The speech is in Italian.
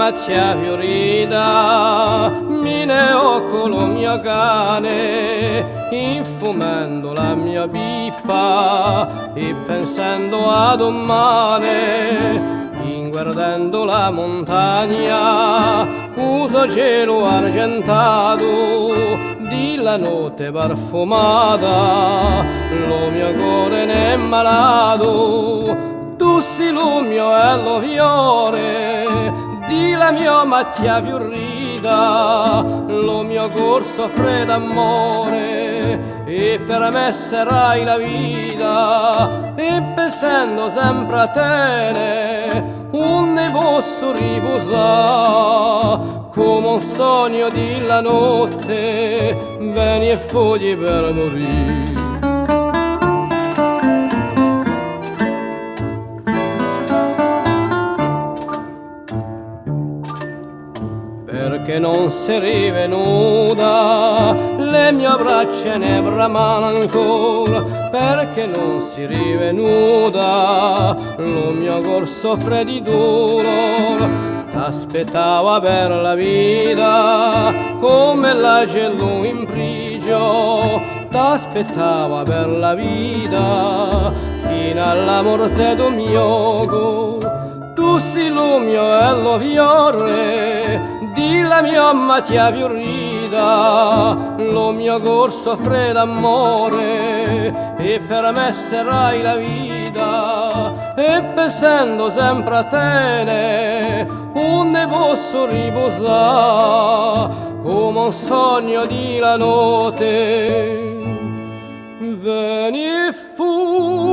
macchia fiorita, mine occolo mio cane, infumando la mia pippa e pensando a domani. Guardando la montagna, uso cielo argentato di la notte parfumata, lo mio cuore ne è malato, tu sei lo mio e lo fiore di la mia macchia fiorita, lo mio corso freddo amore, e per me sarai la vita, e pensando sempre a te non ne posso riposare, come un sogno di la notte, vieni e fogli per morire. Perché non si rivenuta, le mie braccia ne bramano ancora, perché non si rivenuta, lo mio corso freddo t'aspettava per la vita, come l'agello in prigio, t'aspettava per la vita, fino alla morte del mio cuore. Tu sei lo mio e lo fiore di la mia macchia fiorita, lo mio corso freddo amore, e per me sarai la vita, e pensando sempre a te non ne posso riposare, come un sogno di la notte, vieni fu